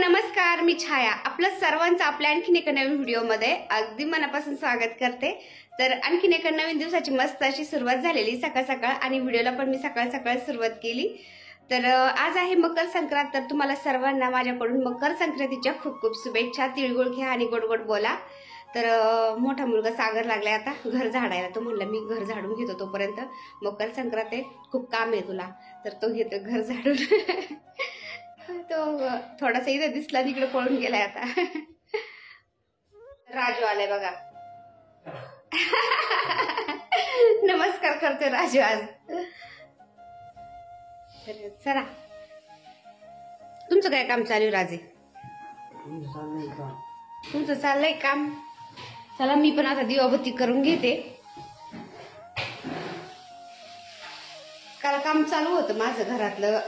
नमस्कार, मी छाया आपलं सर्वांचं आपल्या आणखीन एका नवीन व्हिडिओमध्ये अगदी मनापासून स्वागत करते। तर आणखीन एका नवीन दिवसाची मस्त अशी सुरुवात झालेली सकाळ सकाळ आणि व्हिडिओला पण मी सकाळ सकाळ सुरुवात केली। तर आज आहे मकर संक्रांत। तर तुम्हाला सर्वांना माझ्याकडून मकर संक्रांतीच्या खूप खूप शुभेच्छा। तिळगुळ घ्या आणि गोड गोड बोला। तर मोठा मुलगा सागर लागलाय आता घर झाडायला, तो म्हणला मी घर झाडून घेतो तोपर्यंत मकर संक्रांत आहे, खूप काम आहे तुला। तर तो घेतो घर झाडून तो थोडासा इथे दिसला तिकडे पळून गेलाय आता। राजू आलाय बघा नमस्कार करते राजू आज। चला तुमचं काय काम चालू आहे राजे? तुमचं चाललंय काम? चला मी पण आता दिवाबत्ती करून घेते। काल काम चालू होतं माझं घरातलं,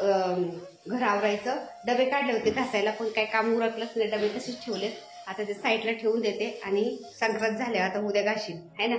घर आवरायचं, डबे काढले होते घासायला, पण काही काम उरकलंच नाही, डबे तसेच ठेवलेत। आता ते साईडला ठेवून देते आणि संक्रांत झाल्या आता उद्या घाशील है ना।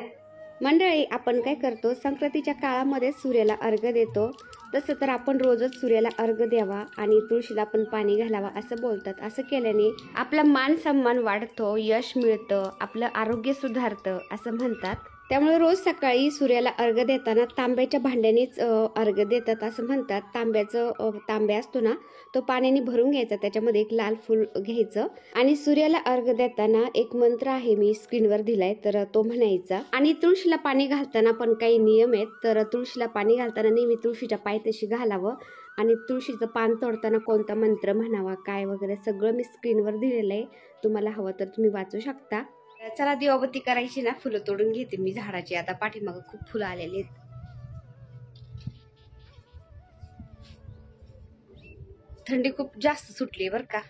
मंडळी, आपण काय करतो संक्रांतीच्या काळामध्ये सूर्याला अर्घ्य देतो, तसं तर आपण रोजच सूर्याला अर्घ्य द्यावा आणि तुळशीला पण पाणी घालावा असं बोलतात। असं केल्याने आपला मान सन्मान वाढतो, यश मिळतं, आपलं आरोग्य सुधारतं असं म्हणतात। त्यामुळे रोज सकाळी सूर्याला अर्घ्य देताना तांब्याच्या भांड्यानेच अर्घ्य देतात असं म्हणतात। तांब्या असतो ना, तो पाण्याने भरून घ्यायचा, त्याच्यामध्ये एक लाल फूल घ्यायचं आणि सूर्याला अर्घ्य देताना एक मंत्र आहे, मी स्क्रीनवर दिलाय, तर तो म्हणायचा। आणि तुळशीला पाणी घालताना पण काही नियम आहेत। तर तुळशीला पाणी घालताना नेहमी तुळशीच्या पायथ्याशी घालावं आणि तुळशीचं पान तोडताना कोणता मंत्र म्हणावा काय वगैरे सगळं मी स्क्रीनवर दिलेलं आहे, तुम्हाला हवं तर तुम्ही वाचू शकता। चला दिवाबत्ती करायची ना, फुलं तोडून घेते मी झाडाची, आता पाठीमागं खूप फुलं आलेली आहेत। थंडी खूप जास्त सुटली बर का।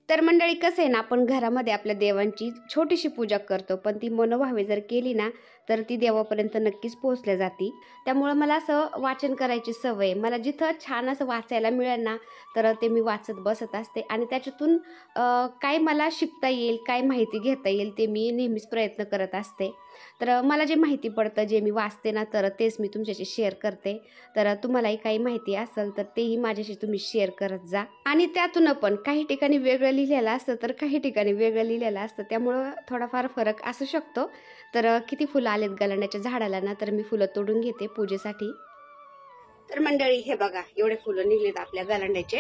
तर मंडळी कसं आहे ना, आपण घरामध्ये आपल्या देवांची छोटीशी पूजा करतो, पण ती मनोभावे जर केली ना तर ती देवापर्यंत नक्कीच पोहोचल्या जाते। त्यामुळे मला असं वाचन करायची सवय, मला जिथं छान असं वाचायला मिळेल ना तर ते मी वाचत बसत असते आणि त्याच्यातून काय मला शिकता येईल, काय माहिती घेता येईल ते मी नेहमीच प्रयत्न करत असते। तर मला जे माहिती पडतं, जे मी वाचते ना, तर तेच मी तुमच्याशी शेअर करते। तर तुम्हालाही काही माहिती असेल तर तेही माझ्याशी तुम्ही शेअर करत जा। आणि त्यातून पण काही ठिकाणी वेगळं लिहिलेलं असतं तर काही ठिकाणी वेगळं लिहिलेलं असतं, त्यामुळं थोडाफार फरक असू शकतो। तर किती फुलं आलेत गलांड्याच्या झाडाला ना, तर मी फुलं तोडून घेते पूजेसाठी। तर मंडळी हे बघा, एवढे फुलं निघलेत आपल्या गलांड्याचे,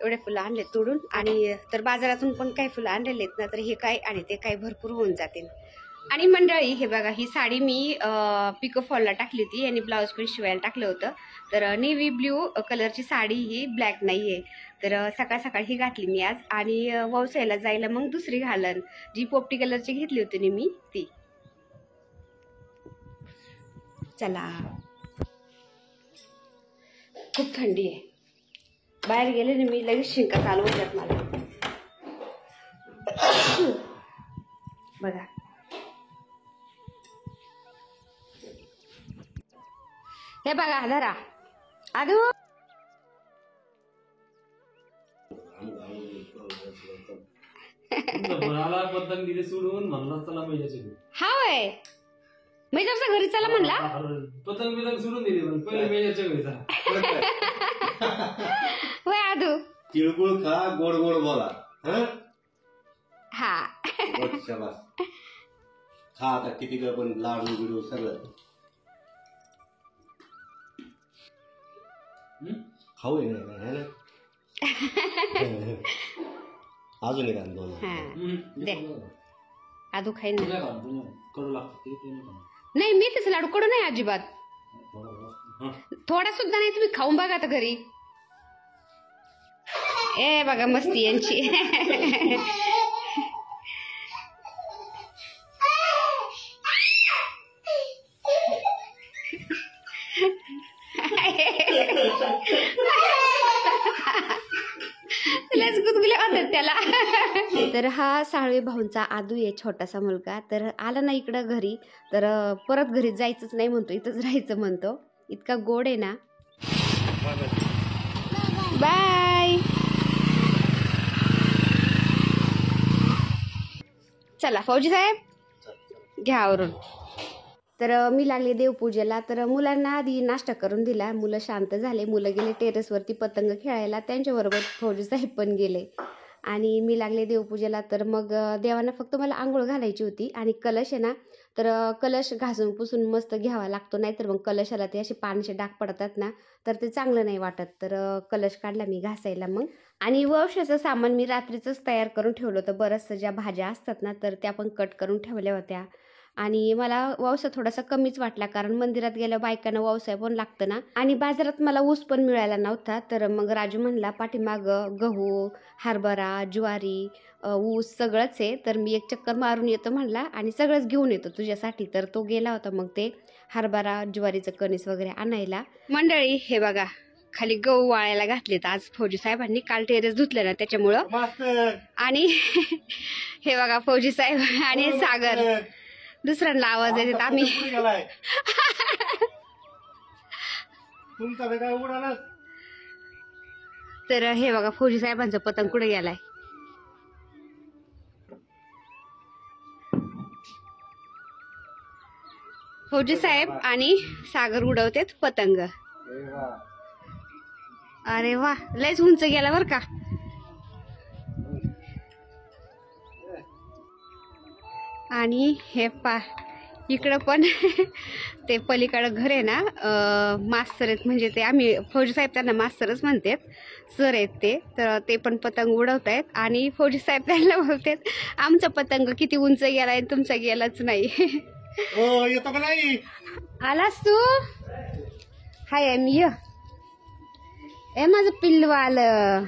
एवढे फुलं आणले तोडून। आणि तर बाजारातून पण काही फुलं आणलेले आहेत ना, तर हे काय आणि ते काय भरपूर होऊन जातील। आणि मंडळी हे बघा, ही साडी मी पिको फॉलला टाकली होती आणि ब्लाऊज पण शिवायला टाकलं होतं। तर नेव्ही ब्ल्यू कलरची साडी, ही ब्लॅक नाहीये, तर सकाळ सकाळ ही घातली मी आज। आणि वौसायला जायला मग दुसरी घालन, जी पोपटी कलरची घेतली होती मी ती। चला खूप थंडी आहे, बाहेर गेले ना मी लगेच शिंका चालू होतात मला बघा। हे बघा धरा आदू, हा वय मेजरच्या घरी चला म्हणला, पतंग बितंग सोडून दिली, पण पहिले मेजरच्या घरी चला। वय आदू तिळगुळ खा, गोड गोड बोला। हा शाबास, खा आता किती काय पण लाडू बिडू सगळं खाऊ आहे ना। अजून एक दोन दे आदू खाईन ना। कडू लागते नाही, मी तसं लाडू कडू नाही अजिबात, थोडा सुद्धा नाही, तुम्ही खाऊन बघा आता घरी। ए बघा मस्ती यांची लस गुदगुल्या होतात त्याला। तर हा साळवे भाऊंचा आदू आहे, छोटासा मुलगा। तर आला ना इकडं घरी तर परत घरी जायचंच नाही म्हणतो, इथंच राहायचं म्हणतो, इतका गोड आहे ना। बाय, चला फौजी साहेब घ्या आवरून। तर मी लागले देवपूजेला. तर मुलांना आधी नाश्ता करून दिला, मुलं शांत झाले, मुलं गेले टेरेसवरती पतंग खेळायला, त्यांच्याबरोबर फौजी साहेब पण गेले आणि मी लागले देवपूजेला. तर मग देवांना फक्त मला आंघोळ घालायची होती आणि कलश आहे ना, तर कलश घासून पुसून मस्त घ्यावा लागतो, नाहीतर मग कलशाला ते असे पाण्याचे डाग पडतात ना, तर ते चांगलं नाही वाटत. तर कलश काढला मी घासायला मग. आणि वंशाचं सामान मी रात्रीचंच तयार करून ठेवलं होतं. बरंचसं ज्या भाज्या असतात ना, तर त्या पण कट करून ठेवल्या होत्या. आणि मला ववसा थोडासा कमीच वाटला, कारण मंदिरात गेल्या बायकांना ववसा पण लागतं ना. आणि बाजारात मला ऊस पण मिळायला नव्हता. तर मग राजू म्हणला पाठीमागं गहू, हरभरा, ज्वारी, ऊस सगळंच आहे, तर मी एक चक्कर मारून येतो म्हणला आणि सगळंच घेऊन येतो तुझ्यासाठी. तर तो गेला होता मग ते हरभरा, ज्वारीचं कणीस वगैरे आणायला. मंडळी हे बघा, खाली गहू वाळायला घातलेत आज फौजी साहेबांनी, काल टेरेस धुतले ना त्याच्यामुळं. आणि हे बघा फौजी साहेब आणि सागर दुसऱ्यांना आवाज येतात. आम्ही तर हे बघा फौजी साहेबांचं पतंग कुठे गेलाय. फौजी साहेब आणि सागर उडवतेत पतंग. अरे वा, लयच उंच गेला बर का. आणि हे इकडं पण ते पलीकडं घर आहे ना, मास्तर आहेत, म्हणजे ते आम्ही फौजी साहेब त्यांना मास्तरच म्हणतात, सर आहेत ते. तर ते पण पतंग उडवत आहेत आणि फौजी साहेब त्यांना बोलतात आमचा पतंग किती उंच गेलाय, तुमचा गेलाच नाही. येतो का नाही? आलास तू? हाय मी ए माझं पिल्लू आलं.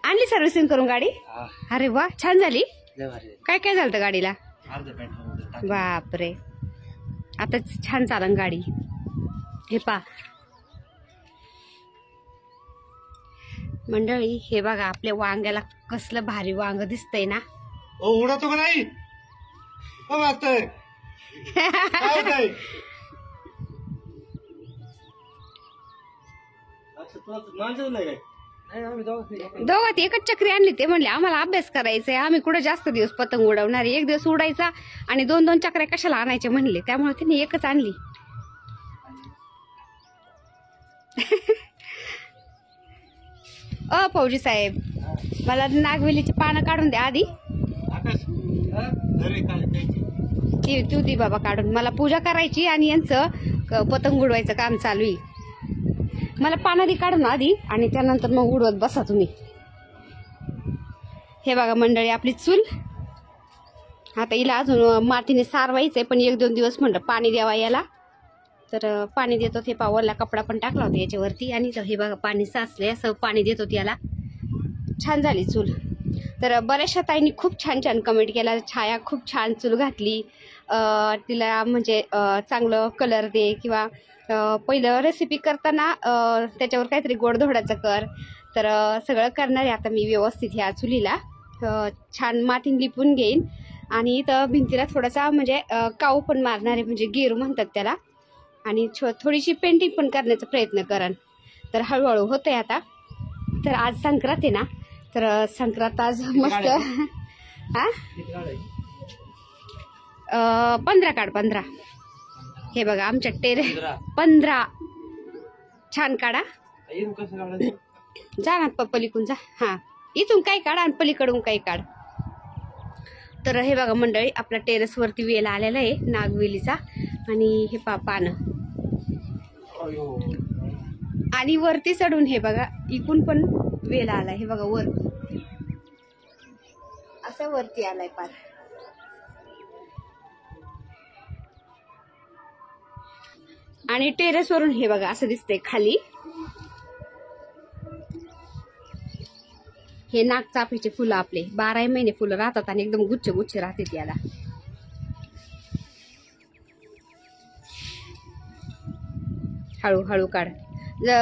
आणली सर्व्हिसिंग करून गाडी? अरे वा, छान झाली. काय काय झालं गाडीला? बापरे, आता छान चालन गाडी. हे पा मंडळी, हे बघा आपल्या वांग्याला कसलं भारी वांग दिसतंय ना. उडतो का नाही? दोघात एकच चक्री आणली. ते म्हणले आम्हाला अभ्यास करायचा, आम्ही कुठे जास्त दिवस पतंग उडवणार, एक दिवस उडायचा आणि 2-2 चक्र्या कशाला आणायचे म्हणले, त्यामुळे त्यांनी एकच आणली. फौजी साहेब, मला नागवेलीची पानं काढून द्या आधी. तू दी बाबा काढून, मला पूजा करायची आणि यांचं पतंग उडवायचं काम चालू आहे. मला पानं दी काढून आधी आणि त्यानंतर मग उडवत बसा तुम्ही. हे बघा मंडळी आपली चूल. आता हिला अजून मातीने सारवायचंय, पण 1-2 दिवस म्हणलं पाणी द्यावा याला. तर पाणी देतो. हे पावरला कपडा पण टाकला होता याच्यावरती आणि हे बघा पाणी साचले, असं पाणी देत होती याला. छान झाली चूल. तर बऱ्याचशा ताईंनी खूप छान छान कमेंट केला, छाया खूप छान चूल घातली, तिला म्हणजे चांगलं कलर दे, किंवा पहिलं रेसिपी करताना त्याच्यावर काहीतरी गोडधोडाचं कर. तर सगळं करणार आहे आता मी व्यवस्थित ह्या चुलीला. छान मातीन लिपून घेईन आणि इथं भिंतीला थोडासा म्हणजे काऊ पण मारणार आहे, म्हणजे गेरू म्हणतात त्याला, आणि थोडीशी पेंटिंग पण करण्याचा प्रयत्न करन. तर हळूहळू होतंय आता. तर आज संक्रांत आहे ना, तर संक्रांत आज मस्त. हा 15 काढ 15. हे बघा आमच्या टेरेस 15 छान काढा. जा ना पलीकडून जा. हा इथून काही काढा आणि पलीकडून काही काढ. तर हे बघा मंडळी आपल्या टेरेसवरती वेल आलेला आहे नागवेलीचा, आणि हे पानं आणि वरती चढून हे बघा इकून पण वेल आला. हे बघा वर असं वरती आलाय पार. आणि टेरेस वरून हे बघा असं दिसतंय खाली. हे नागचाफीचे फुलं आपले 12 महिने फुलं राहतात आणि एकदम गुच्छ गुच्छ राहतात याला. हळूहळू काढ.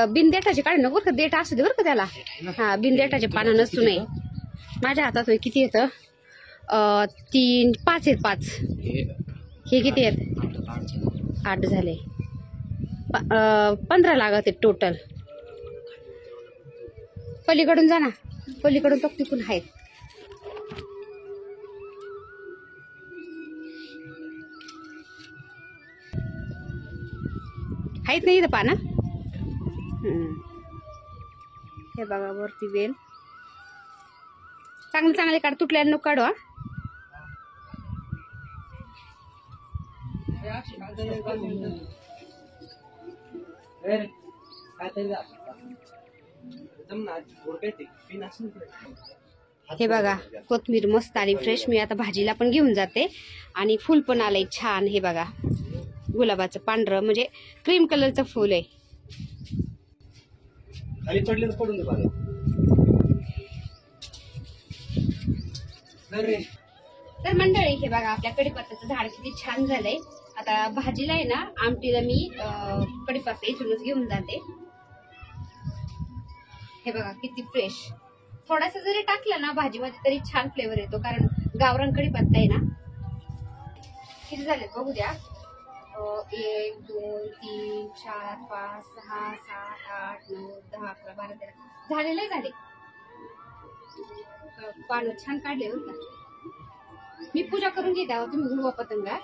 बिनदेटाचे काढ नको बरं का, देठ असू दे बरं का त्याला. हा बिनदेटाचे पानं नसू नये. माझ्या हातात किती येतं? 3, 5 आहेत. 5 हे किती आहेत? 8 झाले. 15 लागत आहेत टोटल. पलीकडून जा ना, पलीकडून तो तिकून आहेत. आहेत नाही इथं पानं. हे बघा वरती वेल चांगले चांगले काढ, तुटल्याला नको काढू. हे बघा कोथमीर मस्त आली फ्रेश. मी आता भाजीला पण घेऊन जाते. आणि फुल पण आलंय छान. हे बघा गुलाबाचं पांढरं म्हणजे क्रीम कलरचं फुल आहे. खाली पडले तर पडून दे पाणी. तर मंडळी हे बघा आपल्या कडीपत्त्याचं झाड किती छान झालंय. आता भाजीला आहे ना, आमटीला मी कडीपत्ता इथूनच घेऊन जाते. हे बघा किती फ्रेश. थोडासा जरी टाकला ना भाजीमध्ये तरी छान फ्लेवर येतो, कारण गावरान कडीपत्ता आहे ना. किती झाले बघू द्या. 1 2 3 4 5 6 7 8 9 10 11 12 13 झालेले झाले. पानं छान काढले बरं का. मी पूजा करून घेते आहोत. तुम्ही उडवा पतंगा.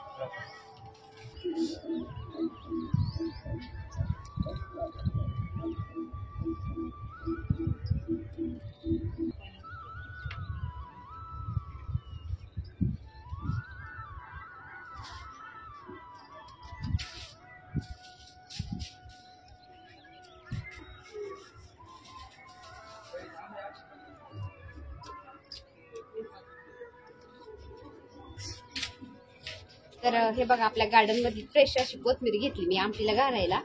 तर हे बघा आपल्या गार्डन मध्ये फ्रेश अशी कोथमीर घेतली मी आमटीला घालायला.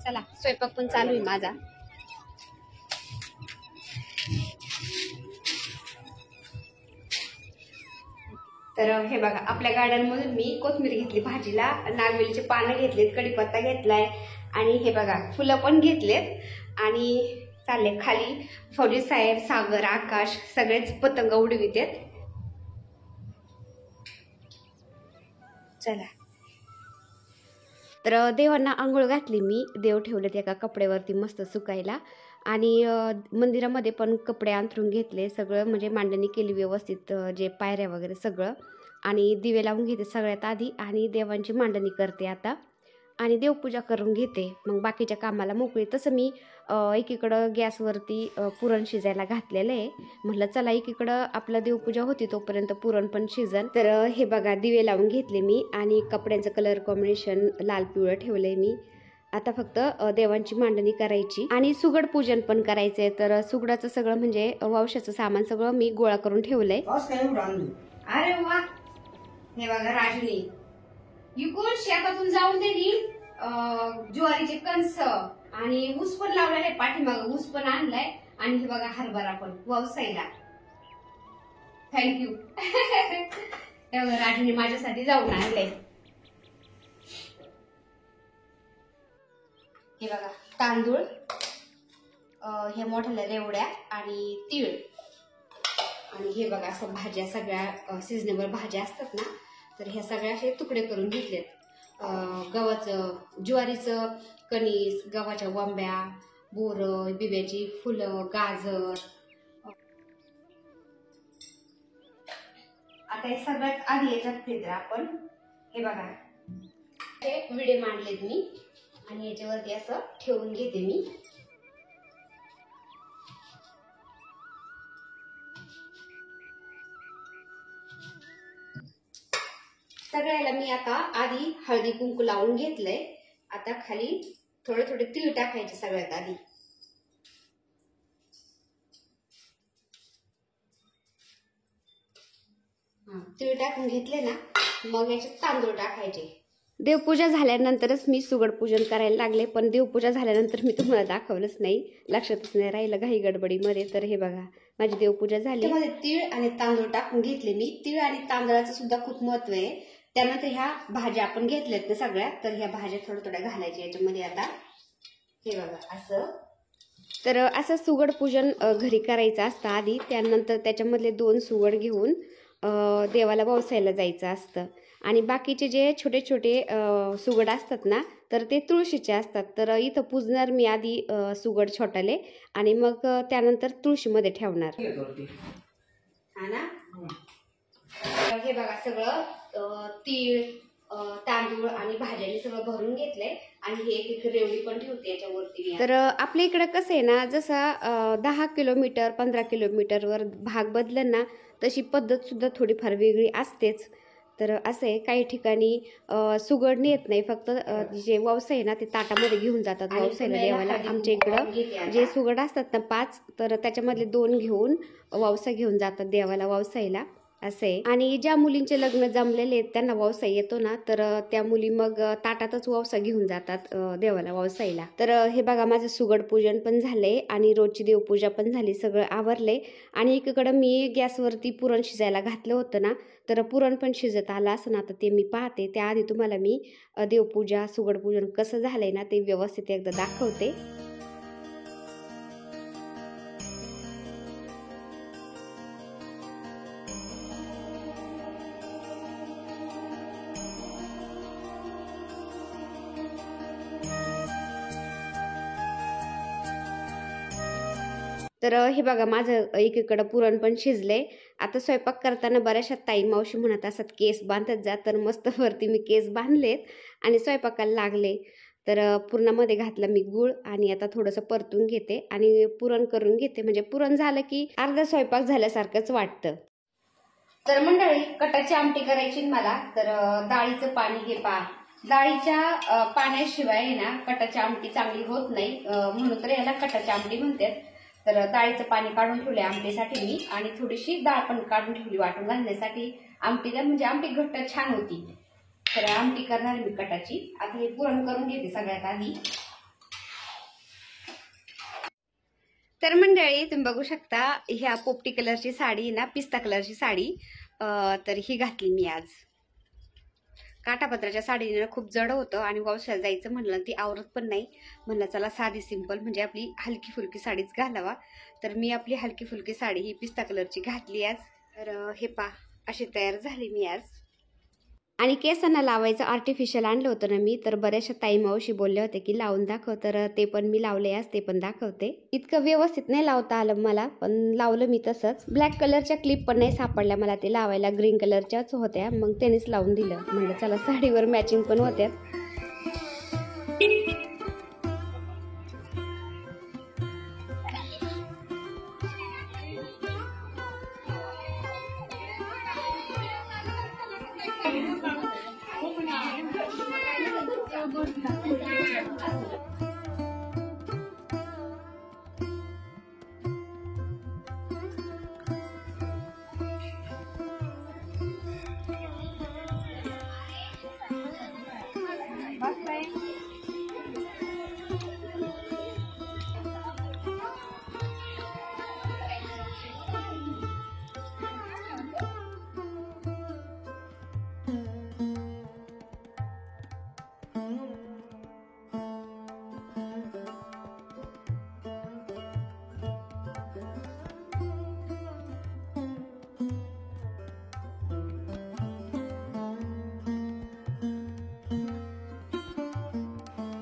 चला स्वयंपाक पण चालू आहे माझा. तर हे बघा आपल्या गार्डन मधून मी कोथमीर घेतली भाजीला, नागवेलीचे पानं घेतलेत, कडीपत्ता घेतलाय आणि हे बघा फुलं पण घेतलेत. आणि चालले खाली. फौजी साहेब, सागर, आकाश सगळेच पतंग उडवितेत. चला तर देवांना आंघोळ घातली मी. देव ठेवलेत एका कपड्यावरती मस्त सुकायला. आणि मंदिरामध्ये पण कपडे अंथरून घेतले सगळं, म्हणजे मांडणी केली व्यवस्थित, जे पायऱ्या वगैरे सगळं. आणि दिवे लावून घेते सगळ्यात आधी आणि देवांची मांडणी करते आता. आणि देवपूजा करून घेते, मग बाकीच्या कामाला मोकळी. तसं मी एकीकडं गॅसवरती पुरण शिजायला घातलेलं आहे. म्हटलं चला एकीकडं आपलं देवपूजा होती तोपर्यंत पुरण पण शिजन. तर हे बघा दिवे लावून घेतले मी आणि कपड्यांचं कलर कॉम्बिनेशन लाल पिवळं ठेवलंय मी. आता फक्त देवांची मांडणी करायची आणि सुगड पूजन पण करायचंय. तर सुगडाचं सगळं म्हणजे वंशाचं सामान सगळं मी गोळा करून ठेवलंय. अरे वा. हे बघा राजनी इकडून शेतातून जाऊन दिली ज्वारीचे कणस आणि ऊस पण लावलेला आहे पाठीमाग. ऊस पण आणलाय आणि हे बघा हरभरा पण व्यवसायला. थँक्यू. राजूने माझ्यासाठी जाऊन आणलंय. हे बघा तांदूळ, हे मोठ्या रेवड्या आणि तीळ. आणि हे बघा असं भाज्या सगळ्या सिजनेबल भाज्या असतात ना, तर ह्या सगळ्या असे तुकडे करून घेतलेत. गव्हाचं, ज्वारीचं कणीस, गव्हाच्या वंब्या, बोरं, बिब्याची फुलं, गाजर. आता हे सगळ्यात आधी याच्यात घेतलं आपण. हे बघा हे विडे मांडलेत मी आणि याच्यावरती असं ठेवून घेते मी. सगळ्याला मी आता आधी हळदी कुंकू लावून घेतलंय. आता खाली थोडे थोडे तीळ टाकायचे सगळ्यात आधी. तीळ टाकून घेतले ना, मग याच्यात तांदूळ टाकायचे. देवपूजा झाल्यानंतरच मी सुगड पूजन करायला लागले, पण देवपूजा झाल्यानंतर मी तुम्हाला दाखवलंच नाही, लक्षातच नाही राहिलं घाई गडबडीमध्ये. तर हे बघा माझी देवपूजा झाली. त्यामध्ये तीळ आणि तांदूळ टाकून घेतले मी. तीळ आणि तांदळाचं सुद्धा खूप महत्व आहे. त्यानंतर ह्या भाज्या आपण घेतल्यात ना सगळ्या, तर ह्या भाज्या थोड्या थोड्या घालायच्या याच्यामध्ये. आता हे बघा असं. तर असं सुगड पूजन घरी करायचं असतं आधी. त्यानंतर त्याच्यामधले 2 सुगड घेऊन देवाला वळसायला जायचं असतं. आणि बाकीचे जे छोटे छोटे सुगड असतात ना, तर ते तुळशीचे असतात. तर इथं पूजणार मी आधी सुगड छोटाले आणि मग त्यानंतर तुळशीमध्ये ठेवणार. हा ना. हे बघा सगळं तीळ, तांदूळ आणि भाज्यांनी सगळं भरून घेतलंय आणि हे एक रेवडी पण ठेवते याच्यावरती. तर आपल्या इकडं कसं आहे ना, जसा 10 किलोमीटर 15 किलोमीटरवर भाग बदलं ना, तशी पद्धत सुद्धा थोडीफार वेगळी असतेच. तर असं आहे, काही ठिकाणी सुगडणी येत नाही, फक्त जे ववसा आहे ना ते ताटामध्ये घेऊन जातात ववसायला देवाला. आमच्या इकडं जे सुगड असतात ना 5, तर त्याच्यामधले 2 घेऊन ववसा घेऊन जातात देवाला ववसायला, असं आहे. आणि ज्या मुलींचे लग्न जमलेले आहेत त्यांना ववसा येतो ना, तर त्या मुली मग ताटातच ववसा घेऊन जातात देवाला ववसायला. तर हे बघा, माझं सुगड पूजन पण झालंय आणि रोजची देवपूजा पण झाली, सगळं आवरले. आणि एकीकडं मी गॅसवरती पुरण शिजायला घातलं होतं ना, तर पुरण पण शिजत आलं असं ना, तर ते मी पाहते. त्याआधी तुम्हाला मी देवपूजा सुगड पूजन कसं झालंय ना ते व्यवस्थित एकदा दाखवते. तर हे बघा, माझं एकीकडं पुरण पण शिजले. आता स्वयंपाक करताना बऱ्याचशा ताई मावशी म्हणत असतात केस बांधत जा, तर मस्त वरती मी केस बांधलेत आणि स्वयंपाकाला लागले. तर पुरणामध्ये घातला मी गूळ आणि आता थोडंसं परतून घेते आणि पुरण करून घेते. म्हणजे पुरण झालं की अर्धा स्वयंपाक झाल्यासारखंच वाटतं. तर मंडळी, कटाची आमटी करायची मला. तर डाळीचं पाणी हे पहा, डाळीच्या पाण्याशिवाय ना कटाची आमटी चांगली होत नाही, म्हणून तर याला कटाची आमटी म्हणतात. तर डाळीचं पाणी काढून ठेवले आमटीसाठी मी, आणि थोडीशी डाळ पण काढून ठेवली वाटून घालण्यासाठी आमटीला, म्हणजे आमटी घट्ट छान होती. तर आमटी करणार मी कटाची. आता हे पुरण करून घेते सगळ्यात आधी. तर मंडळी, तुम्ही बघू शकता, ह्या पोपटी कलरची साडी ना, पिस्ता कलरची साडी, तर ही घातली मी आज. काठापत्राच्या साडीने खूप जड होतं आणि ववसाला जायचं म्हणलं ती आवरत पण नाही. म्हणलं चला साधी सिंपल, म्हणजे आपली हलकी फुलकी साडीच घालावा. तर मी आपली हलकी फुलकी साडी ही पिस्ता कलरची घातली आज. तर हे पा, अशी तयार झाली मी आज. आणि केसांना लावायचं आर्टिफिशियल आणलं होतं ना मी, तर बऱ्याचशा ताई मावशी बोलले होते की लावून दाखव, तर ते पण मी लावले आज, ते पण दाखवते. इतकं व्यवस्थित नाही लावता आलं मला, पण लावलं मी तसंच. ब्लॅक कलरच्या क्लिप पण नाही सापडल्या मला ते लावायला, ग्रीन कलरच्याच होत्या, मग त्यानेच लावून दिलं. म्हणलं चला साडीवर मॅचिंग पण होत्या.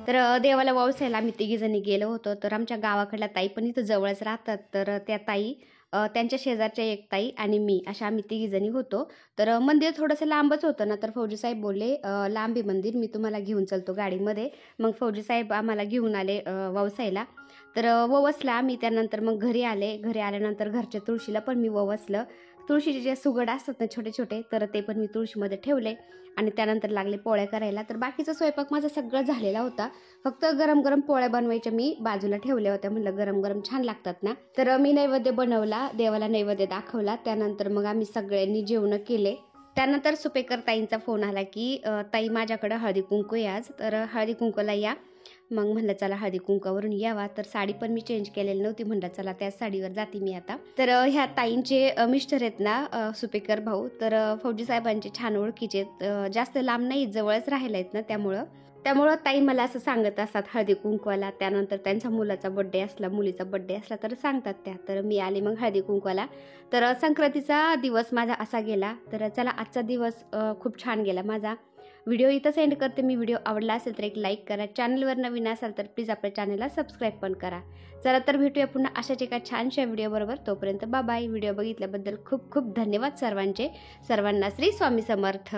तर देवाला ववसायला आम्ही तिघीजणी गेलो होतो. तर आमच्या गावाकडल्या ताई पण इथं जवळच राहतात. तर त्या ताई, त्यांच्या शेजारच्या एक ताई आणि मी, अशा आम्ही तिघीजणी होतो. तर मंदिर थोडंसं लांबच होतं ना, तर फौजी साहेब बोलले लांब आहे मंदिर, मी तुम्हाला घेऊन चलतो गाडीमध्ये. मग फौजी साहेब आम्हाला घेऊन आले ववसायला. तर ववसला आम्ही. त्यानंतर मग घरी आले. घरी आल्यानंतर घरच्या तुळशीला पण मी ववसलं. तुळशीचे जे सुगड असतात ना छोटे छोटे, तर ते पण मी तुळशीमध्ये ठेवले आणि त्यानंतर लागले पोळ्या करायला. तर बाकीचा स्वयंपाक माझा सगळं झालेला होता, फक्त गरम गरम पोळ्या बनवायच्या मी बाजूला ठेवल्या होत्या. म्हणलं गरम गरम छान लागतात ना. तर मी नैवेद्य बनवला, देवाला नैवेद्य दाखवला. त्यानंतर मग आम्ही सगळ्यांनी जेवण केले. त्यानंतर सुपेकर ताईंचा फोन आला की ताई माझ्याकडे हळदी कुंकू आहे आज, तर हळदी कुंकूला या. मग म्हणलं चला हळदी कुंकावरून यावा. तर साडी पण मी चेंज केलेली नव्हती, म्हणलं चला त्याच साडीवर जाते मी आता. तर ह्या ताईंचे मिस्टर आहेत ना सुपेकर भाऊ, तर फौजी साहेबांचे छान ओळखीचे, जास्त लांब नाही, जवळच राहायला आहेत ना, त्यामुळं ताई मला असं सांगत असतात हळदी कुंकवाला. त्यानंतर त्यांच्या मुलाचा बड्डे असला, मुलीचा बड्डे असला तर सांगतात त्या. तर मी आले मग हळदी कुंकवाला. तर संक्रांतीचा दिवस माझा असा गेला. तर चला आजचा दिवस खूप छान गेला माझा. व्हिडिओ इथं सेंड करते मी. व्हिडिओ आवडला असेल तर एक लाईक करा. चॅनलवर नवीन असाल तर प्लीज आपल्या चॅनलला सबस्क्राईब पण करा. चला तर भेटूया पुन्हा अशाच एका छानशा व्हिडिओबरोबर. तोपर्यंत बाय बाय. व्हिडिओ बघितल्याबद्दल खूप खूप धन्यवाद सर्वांचे. सर्वांना श्री स्वामी समर्थ.